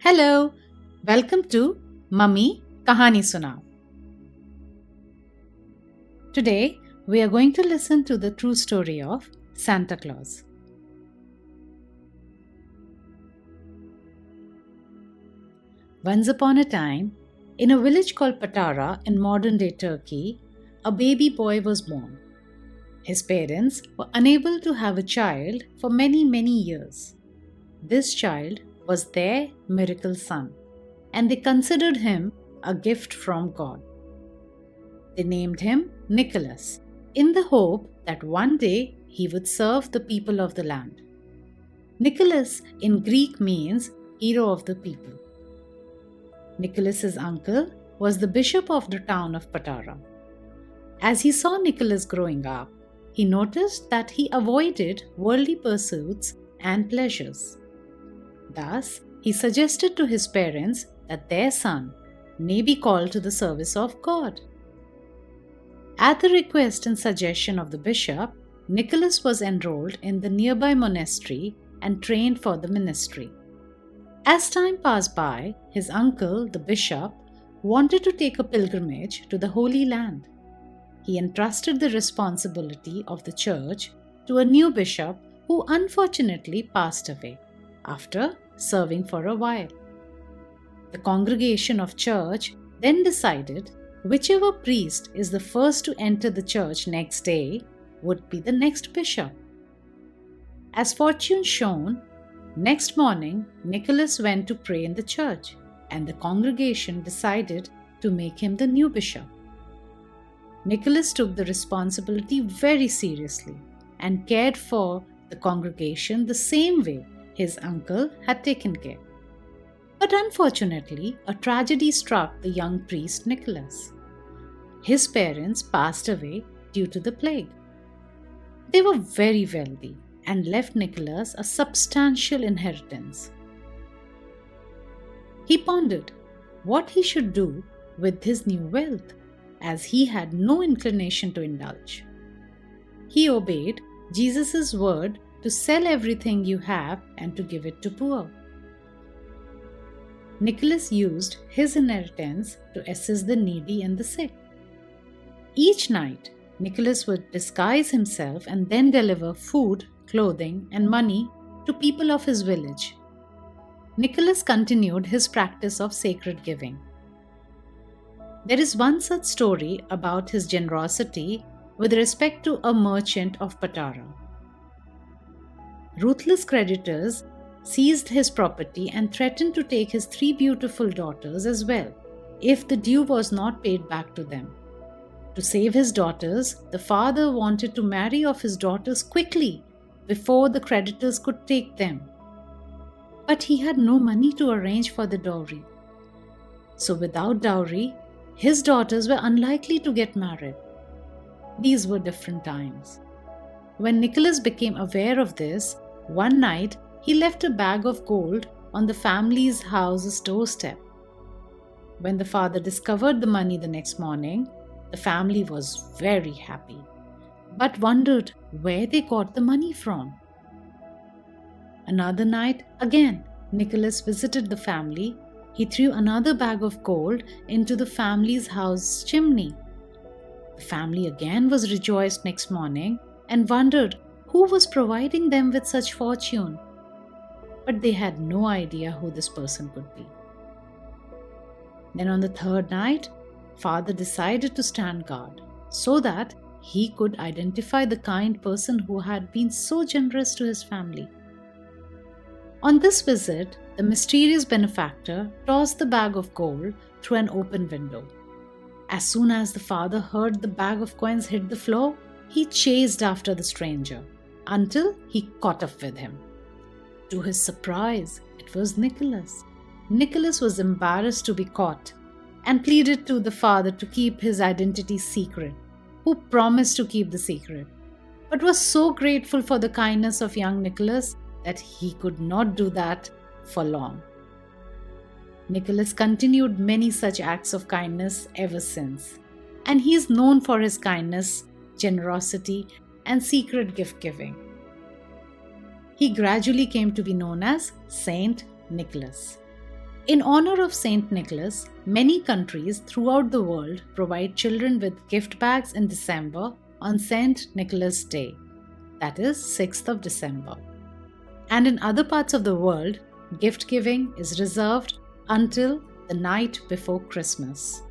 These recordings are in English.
Hello, welcome to Mummy Kahani Sunao. Today we are going to listen to the true story of Santa Claus. Once upon a time, in a village called Patara in modern-day Turkey, a baby boy was born. His parents were unable to have a child for many years. This child was their miracle son, and they considered him a gift from God. They named him Nicholas, in the hope that one day he would serve the people of the land. Nicholas in Greek means hero of the people. Nicholas's uncle was the bishop of the town of Patara. As he saw Nicholas growing up, he noticed that he avoided worldly pursuits and pleasures. Thus, he suggested to his parents that their son may be called to the service of God. At the request and suggestion of the bishop, Nicholas was enrolled in the nearby monastery and trained for the ministry. As time passed by, his uncle, the bishop, wanted to take a pilgrimage to the Holy Land. He entrusted the responsibility of the church to a new bishop who unfortunately passed away after serving for a while. The congregation of church then decided whichever priest is the first to enter the church next day would be the next bishop. As fortune shone, next morning Nicholas went to pray in the church, and the congregation decided to make him the new bishop. Nicholas took the responsibility very seriously and cared for the congregation the same way his uncle had taken care. But unfortunately, a tragedy struck the young priest Nicholas. His parents passed away due to the plague. They were very wealthy and left Nicholas a substantial inheritance. He pondered what he should do with his new wealth, as he had no inclination to indulge. He obeyed Jesus' word to sell everything you have and to give it to poor. Nicholas used his inheritance to assist the needy and the sick. Each night, Nicholas would disguise himself and then deliver food, clothing, and money to people of his village. Nicholas continued his practice of sacred giving. There is one such story about his generosity with respect to a merchant of Patara. Ruthless creditors seized his property and threatened to take his 3 beautiful daughters as well, if the due was not paid back to them. To save his daughters, the father wanted to marry off his daughters quickly before the creditors could take them. But he had no money to arrange for the dowry. So without dowry, his daughters were unlikely to get married. These were different times. When Nicholas became aware of this, one night he left a bag of gold on the family's house's doorstep. When the father discovered the money the next morning, the family was very happy, but wondered where they got the money from. Another night, again, Nicholas visited the family. He threw another bag of gold into the family's house chimney. The family again was rejoiced next morning and wondered who was providing them with such fortune. But they had no idea who this person could be. Then on the third night, father decided to stand guard so that he could identify the kind person who had been so generous to his family. On this visit, the mysterious benefactor tossed the bag of gold through an open window. As soon as the father heard the bag of coins hit the floor, he chased after the stranger until he caught up with him. To his surprise, it was Nicholas. Nicholas was embarrassed to be caught and pleaded to the father to keep his identity secret, who promised to keep the secret, but was so grateful for the kindness of young Nicholas that he could not do that for long. Nicholas continued many such acts of kindness ever since, and he is known for his kindness, generosity, and secret gift giving. He gradually came to be known as Saint Nicholas. In honor of Saint Nicholas, many countries throughout the world provide children with gift bags in December on Saint Nicholas Day, that is 6th of December. And in other parts of the world, gift giving is reserved until the night before Christmas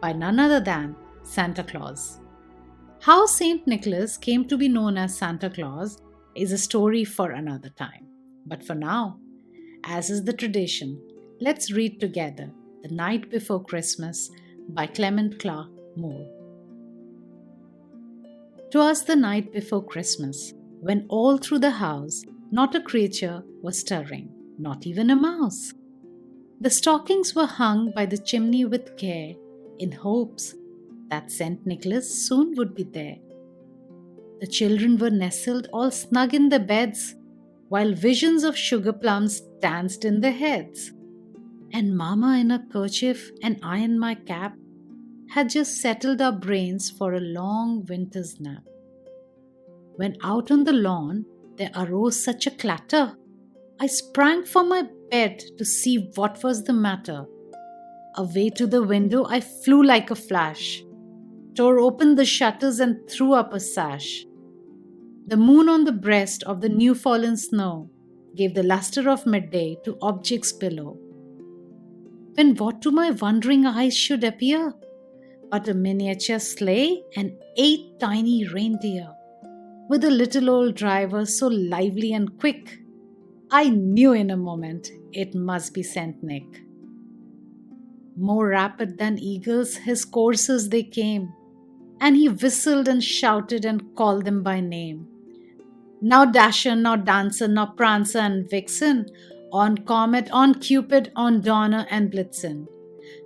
by none other than Santa Claus. How Saint Nicholas came to be known as Santa Claus is a story for another time. But for now, as is the tradition, let's read together The Night Before Christmas by Clement Clarke Moore. 'Twas the night before Christmas, when all through the house not a creature was stirring, not even a mouse. The stockings were hung by the chimney with care, in hopes that Saint Nicholas soon would be there. The children were nestled all snug in their beds, while visions of sugar plums danced in their heads. And Mama in a kerchief and I in my cap had just settled our brains for a long winter's nap. When out on the lawn there arose such a clatter, I sprang from my bed to see what was the matter. Away to the window I flew like a flash, tore open the shutters and threw up a sash. The moon on the breast of the new fallen snow gave the lustre of midday to objects below. When what to my wondering eyes should appear but a miniature sleigh and 8 tiny reindeer, with a little old driver so lively and quick, I knew in a moment it must be Saint Nick. More rapid than eagles his coursers they came, and he whistled and shouted and called them by name. Now Dasher, now Dancer, now Prancer and Vixen, on Comet, on Cupid, on Donner and Blitzen.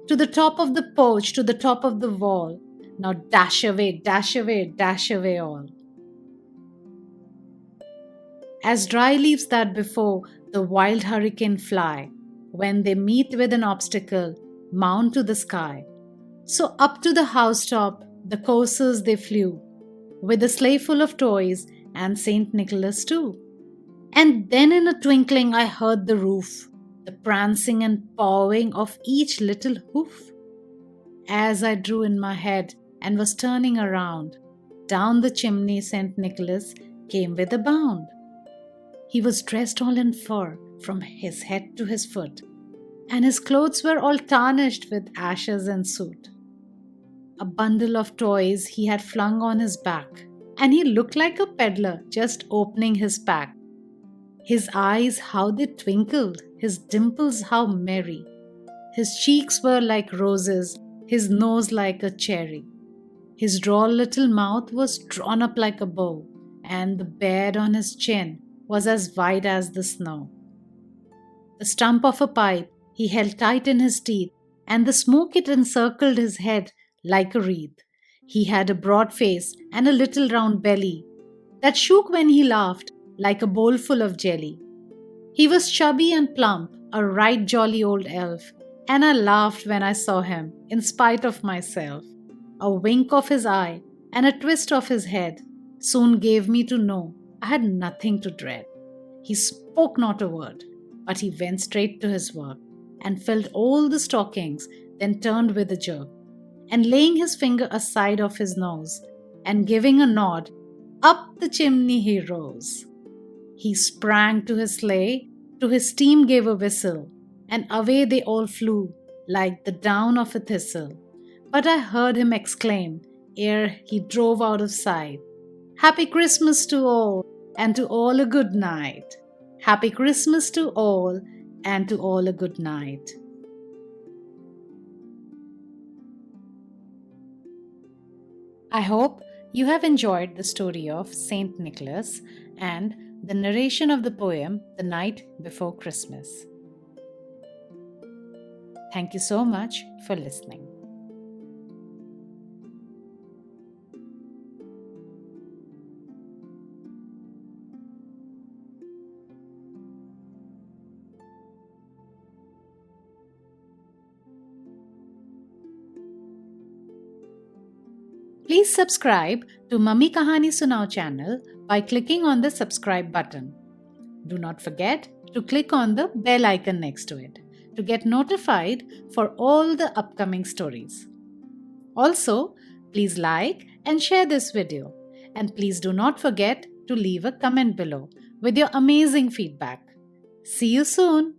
To the top of the porch, to the top of the wall, now dash away, dash away, dash away all. As dry leaves that before the wild hurricane fly, when they meet with an obstacle, mount to the sky. So up to the housetop the coursers they flew, with a sleigh full of toys and Saint Nicholas too. And then in a twinkling I heard the roof, the prancing and pawing of each little hoof. As I drew in my head and was turning around, down the chimney Saint Nicholas came with a bound. He was dressed all in fur from his head to his foot, and his clothes were all tarnished with ashes and soot. A bundle of toys he had flung on his back, and he looked like a peddler just opening his pack. His eyes, how they twinkled, his dimples how merry. His cheeks were like roses, his nose like a cherry. His droll little mouth was drawn up like a bow, and the beard on his chin was as white as the snow. The stump of a pipe he held tight in his teeth, and the smoke it encircled his head like a wreath. He had a broad face and a little round belly that shook when he laughed like a bowl full of jelly. He was chubby and plump, a right jolly old elf, and I laughed when I saw him, in spite of myself. A wink of his eye and a twist of his head soon gave me to know I had nothing to dread. He spoke not a word, but he went straight to his work and filled all the stockings, then turned with a jerk, and laying his finger aside of his nose, and giving a nod, up the chimney he rose. He sprang to his sleigh, to his team gave a whistle, and away they all flew like the down of a thistle. But I heard him exclaim, ere he drove out of sight, "Happy Christmas to all, and to all a good night. Happy Christmas to all, and to all a good night." I hope you have enjoyed the story of Saint Nicholas and the narration of the poem The Night Before Christmas. Thank you so much for listening. Please subscribe to Mummy Kahani Sunao channel by clicking on the subscribe button. Do not forget to click on the bell icon next to it to get notified for all the upcoming stories. Also, please like and share this video, and please do not forget to leave a comment below with your amazing feedback. See you soon!